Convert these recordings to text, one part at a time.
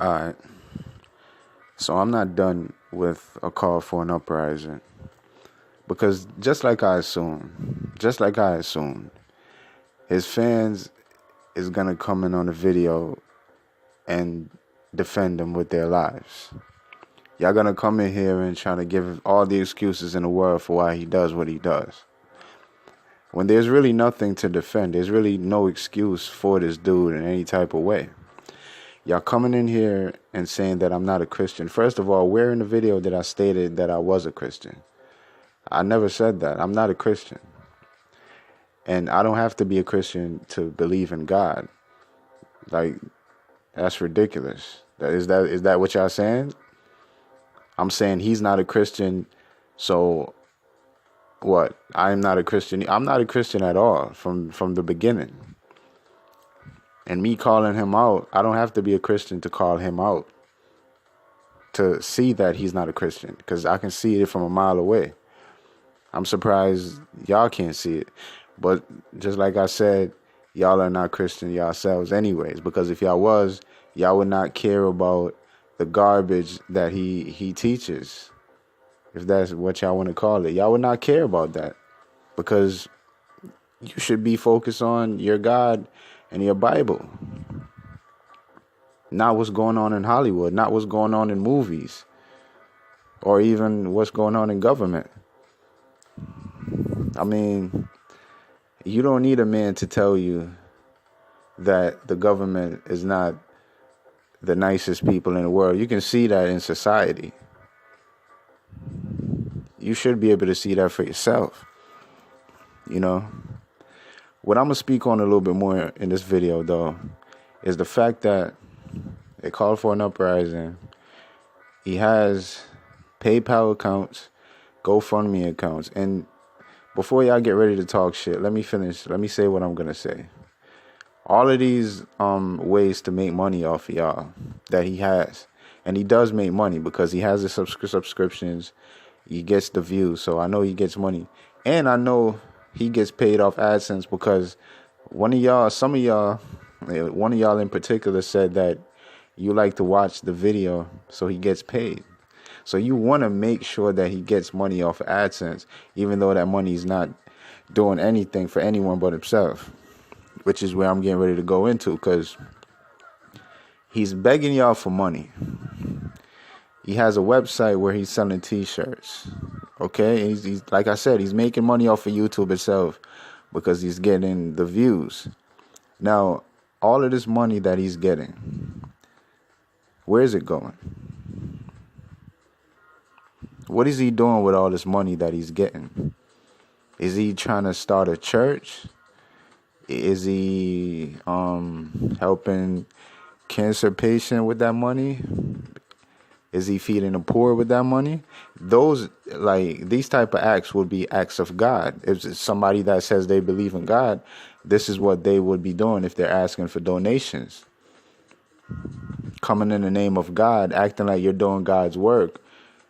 Alright, so I'm not done with a call for an uprising because just like I assumed, his fans is gonna come in on the video and defend him with their lives. Y'all gonna come in here and try to give all the excuses in the world for why he does what he does. When there's really nothing to defend, there's really no excuse for this dude in any type of way. Y'all coming in here and saying that I'm not a Christian. First of all, where in the video did I stated that I was a Christian? I never said that. I'm not a Christian. And I don't have to be a Christian to believe in God. Like, that's ridiculous. Is that what y'all saying? I'm saying he's not a Christian, so what? I'm not a Christian. I'm not a Christian at all from the beginning. And me calling him out, I don't have to be a Christian to call him out to see that he's not a Christian, because I can see it from a mile away. I'm surprised y'all can't see it. But just like I said, y'all are not Christian yourselves anyways, because if y'all was, y'all would not care about the garbage that he teaches, if that's what y'all want to call it. Y'all would not care about that, because you should be focused on your God and your Bible, not what's going on in Hollywood, not what's going on in movies, or even what's going on in government. I mean, you don't need a man to tell you that the government is not the nicest people in the world. You can see that in society. You should be able to see that for yourself. You know? What I'm going to speak on a little bit more in this video, though, is the fact that they called for an uprising. He has PayPal accounts, GoFundMe accounts. And before y'all get ready to talk shit, let me finish. Let me say what I'm going to say. All of these ways to make money off of y'all that he has. And he does make money because he has the subscriptions. He gets the views. So I know he gets money. And I know he gets paid off AdSense because one of y'all in particular said that you like to watch the video so he gets paid. So you want to make sure that he gets money off of AdSense, even though that money is not doing anything for anyone but himself, which is where I'm getting ready to go into, because he's begging y'all for money. He has a website where he's selling t-shirts. Okay, he's like I said, he's making money off of YouTube itself because he's getting the views. Now, all of this money that he's getting, where is it going? What is he doing with all this money that he's getting? Is he trying to start a church? Is he helping cancer patient with that money? Is he feeding the poor with that money? These type of acts would be acts of God. If it's somebody that says they believe in God, this is what they would be doing if they're asking for donations. Coming in the name of God, acting like you're doing God's work.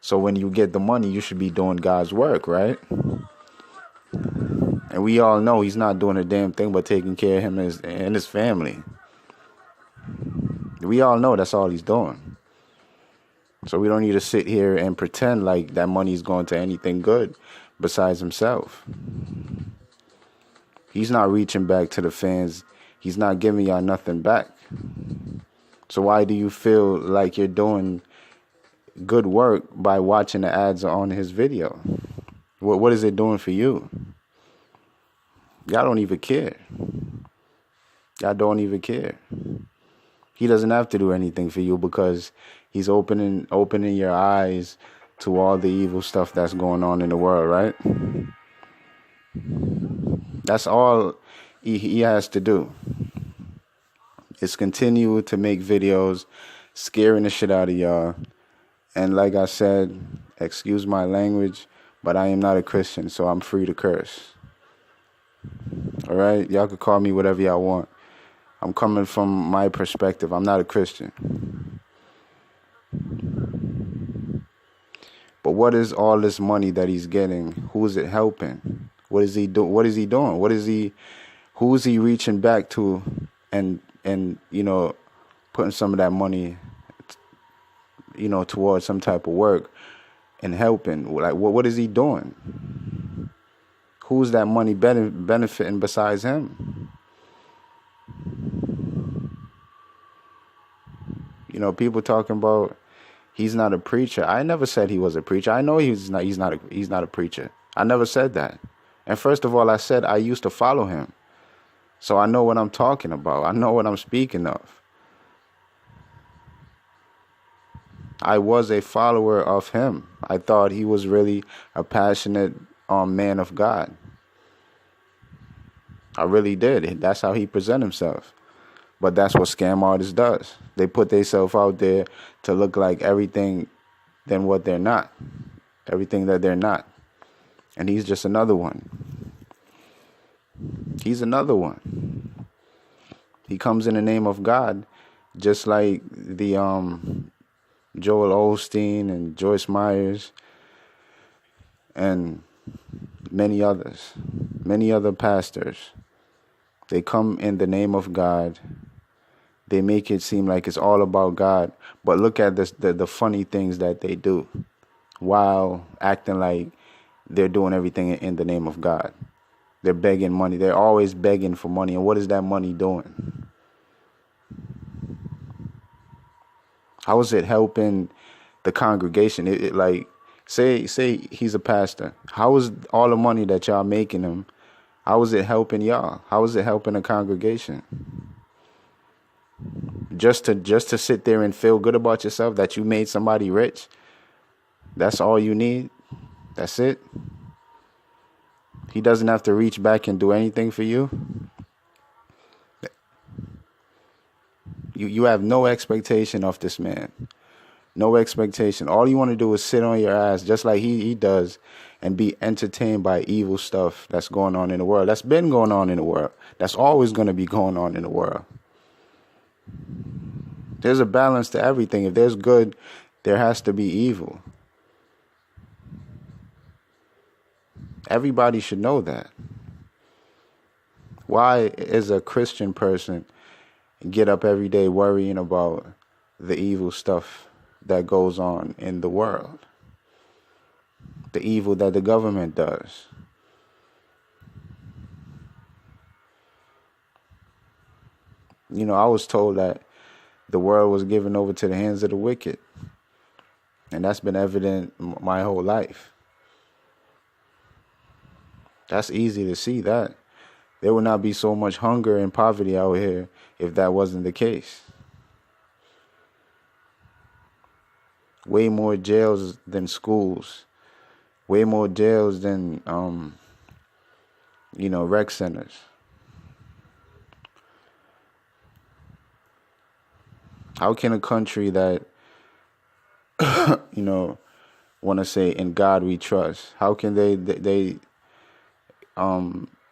So when you get the money, you should be doing God's work, right? And we all know he's not doing a damn thing but taking care of him and his family. We all know that's all he's doing. So we don't need to sit here and pretend like that money's going to anything good besides himself. He's not reaching back to the fans. He's not giving y'all nothing back. So why do you feel like you're doing good work by watching the ads on his video? What is it doing for you? Y'all don't even care. Y'all don't even care. He doesn't have to do anything for you because he's opening your eyes to all the evil stuff that's going on in the world, right? That's all he has to do. Is continue to make videos scaring the shit out of y'all. And like I said, excuse my language, but I am not a Christian, so I'm free to curse. All right? Y'all can call me whatever y'all want. I'm coming from my perspective. I'm not a Christian. But what is all this money that he's getting? Who is it helping? What is he doing? Who is he reaching back to and putting some of that money towards some type of work and helping. Like, what is he doing? Who's that money benefiting besides him? People talking about he's not a preacher. I never said he was a preacher. I know he's not. He's not a preacher. I never said that. And first of all, I said I used to follow him, so I know what I'm talking about. I know what I'm speaking of. I was a follower of him. I thought he was really a passionate man of God. I really did. That's how he present himself. But that's what scam artists does. They put themselves out there to look like everything than what they're not. Everything that they're not. And he's just another one. He's another one. He comes in the name of God, just like the Joel Osteen and Joyce Myers and many others, many other pastors. They come in the name of God. They make it seem like it's all about God. But look at this, the funny things that they do while acting like they're doing everything in the name of God. They're begging money. They're always begging for money. And what is that money doing? How is it helping the congregation? Like, say he's a pastor. How is all the money that y'all making him? How is it helping y'all? How is it helping the congregation? Just to sit there and feel good about yourself that you made somebody rich. That's all you need. That's it. He doesn't have to reach back and do anything for you. You have no expectation of this man. No expectation. All you want to do is sit on your ass just like he does and be entertained by evil stuff that's going on in the world. That's been going on in the world. That's always going to be going on in the world. There's a balance to everything. If there's good, there has to be evil. Everybody should know that. Why is a Christian person get up every day worrying about the evil stuff that goes on in the world? The evil that the government does. I was told that the world was given over to the hands of the wicked. And that's been evident my whole life. That's easy to see that. There would not be so much hunger and poverty out here if that wasn't the case. Way more jails than schools. Way more jails than, rec centers. How can a country that, want to say in God we trust, how can they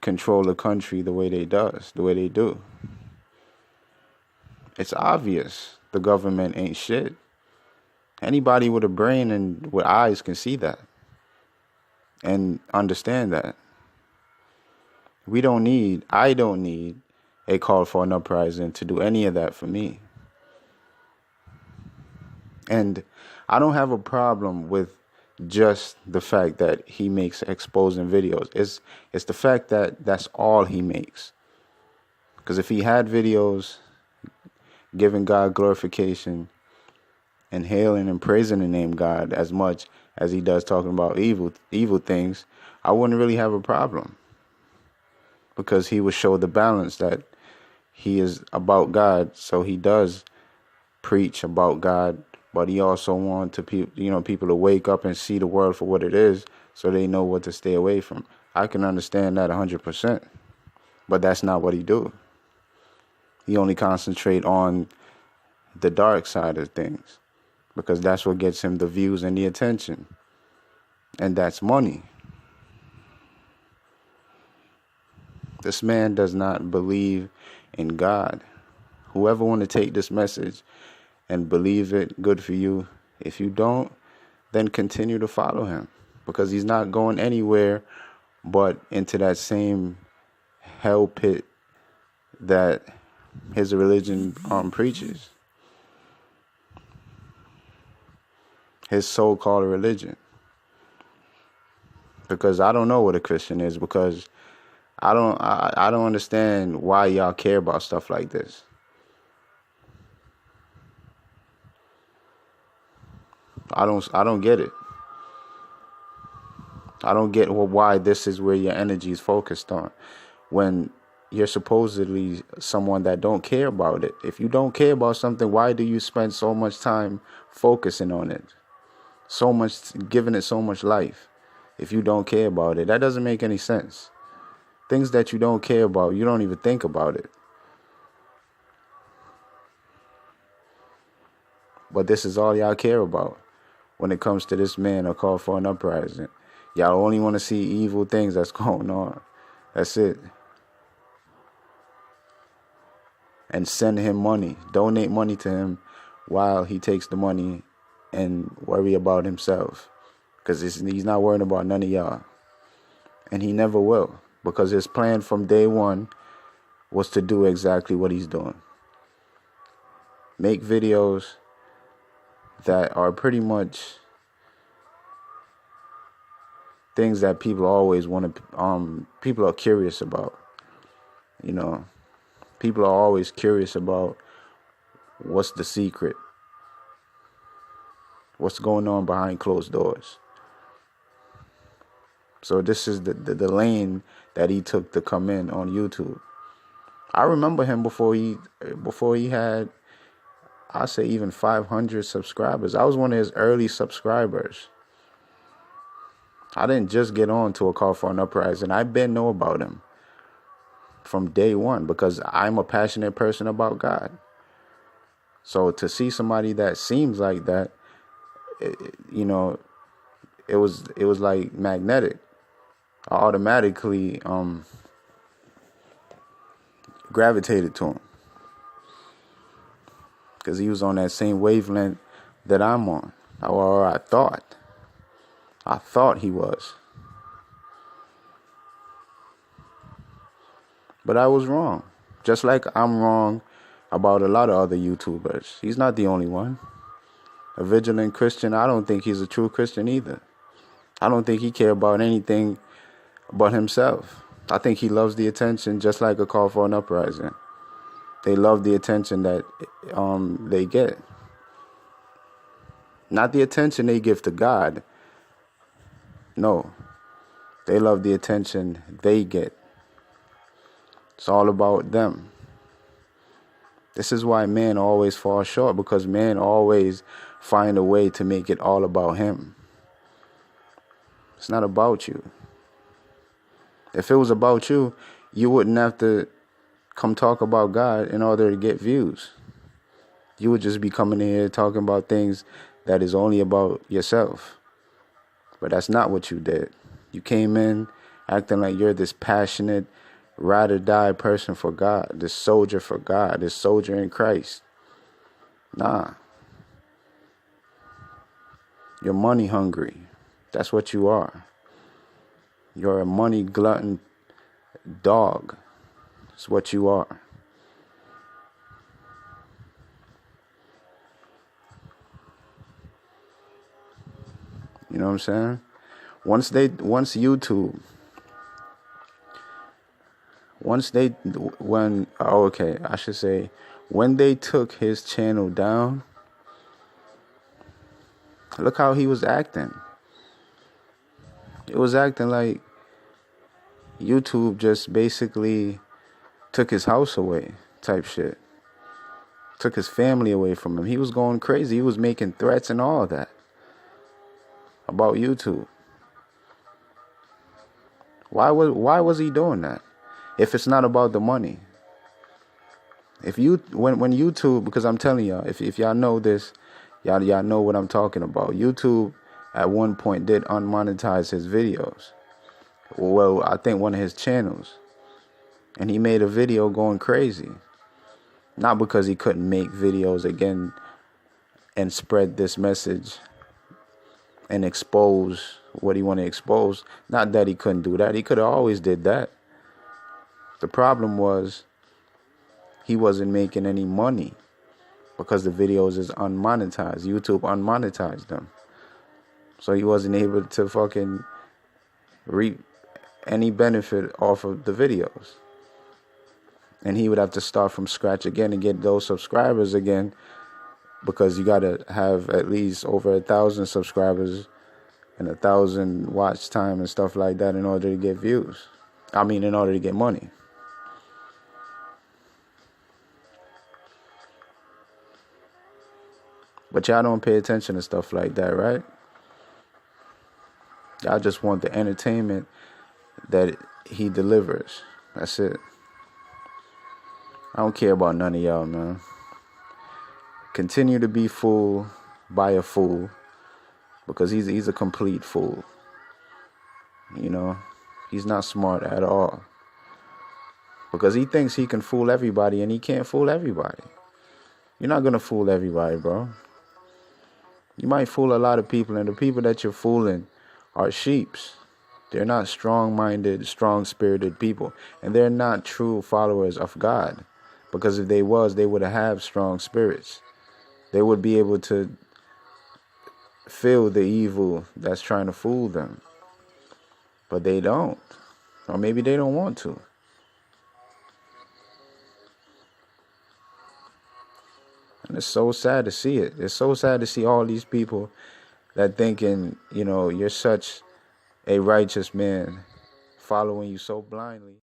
control the country the way they do? It's obvious the government ain't shit. Anybody with a brain and with eyes can see that and understand that. I don't need a call for an uprising to do any of that for me. And I don't have a problem with just the fact that he makes exposing videos. It's the fact that that's all he makes. Because if he had videos giving God glorification and hailing and praising the name God as much as he does talking about evil things, I wouldn't really have a problem. Because he would show the balance that he is about God, so he does preach about God, but he also wants people to wake up and see the world for what it is, so they know what to stay away from. I can understand that 100%, but that's not what he do. He only concentrate on the dark side of things, because that's what gets him the views and the attention, and that's money. This man does not believe in God. Whoever want to take this message and believe it, good for you. If you don't, then continue to follow him, because he's not going anywhere but into that same hell pit that his religion preaches. his so-called religion. Because I don't know what a Christian is, because I don't understand why y'all care about stuff like this. I don't get it. I don't get why this is where your energy is focused on, when you're supposedly someone that don't care about it. If you don't care about something, why do you spend so much time focusing on it? So much, giving it so much life. If you don't care about it, that doesn't make any sense. Things that you don't care about, you don't even think about it. But this is all y'all care about when it comes to this man or call for an uprising. Y'all only want to see evil things that's going on. That's it. And send him money. Donate money to him while he takes the money and worry about himself. Because he's not worrying about none of y'all. And he never will. Because his plan from day one was to do exactly what he's doing. Make videos that are pretty much things that people always want to, people are curious about. You know, people are always curious about what's the secret, what's going on behind closed doors. So this is the lane that he took to come in on YouTube. I remember him before he had, I say, even 500 subscribers. I was one of his early subscribers. I didn't just get on to a call for an uprising. I been know about him from day one, because I'm a passionate person about God. So to see somebody that seems like that, you know, it was like magnetic. I automatically gravitated to him, because he was on that same wavelength that I'm on, or I thought he was. But I was wrong. Just like I'm wrong about a lot of other YouTubers. He's not the only one. A vigilant Christian, I don't think he's a true Christian either. I don't think he cares about anything but himself. I think he loves the attention, just like a call for an uprising. They love the attention that they get. Not the attention they give to God. No. They love the attention they get. It's all about them. This is why men always fall short, because men always find a way to make it all about him. It's not about you. If it was about you, you wouldn't have to come talk about God in order to get views. You would just be coming in here talking about things that is only about yourself. But that's not what you did. You came in acting like you're this passionate, ride or die person for God, this soldier for God, this soldier in Christ. Nah. You're money hungry. That's what you are. You're a money glutton dog. That's what you are. You know what I'm saying? Once YouTube, when they took his channel down, look how he was acting. It was acting like YouTube just basically took his house away, type shit. Took his family away from him. He was going crazy. He was making threats and all of that about YouTube. Why was he doing that? If it's not about the money. When YouTube, because I'm telling y'all, if y'all know this, y'all know what I'm talking about. YouTube at one point did unmonetize his videos. Well, I think one of his channels. And he made a video going crazy. Not because he couldn't make videos again and spread this message and expose what he wanted to expose. Not that he couldn't do that. He could have always did that. The problem was he wasn't making any money because the videos is unmonetized. YouTube unmonetized them. So he wasn't able to fucking reap any benefit off of the videos. And he would have to start from scratch again and get those subscribers again, because you gotta have at least over 1,000 subscribers and 1,000 watch time and stuff like that in order to get views. In order to get money. But y'all don't pay attention to stuff like that, right? Y'all just want the entertainment that he delivers. That's it. I don't care about none of y'all, man. Continue to be fooled by a fool, because he's a complete fool. You know, he's not smart at all, because he thinks he can fool everybody, and he can't fool everybody. You're not gonna fool everybody, bro. You might fool a lot of people, and the people that you're fooling are sheeps. They're not strong-minded, strong-spirited people, and they're not true followers of God, because if they was, they would have strong spirits. They would be able to feel the evil that's trying to fool them, but they don't, or maybe they don't want to. And it's so sad to see it. It's so sad to see all these people that thinking, you're such a righteous man, following you so blindly.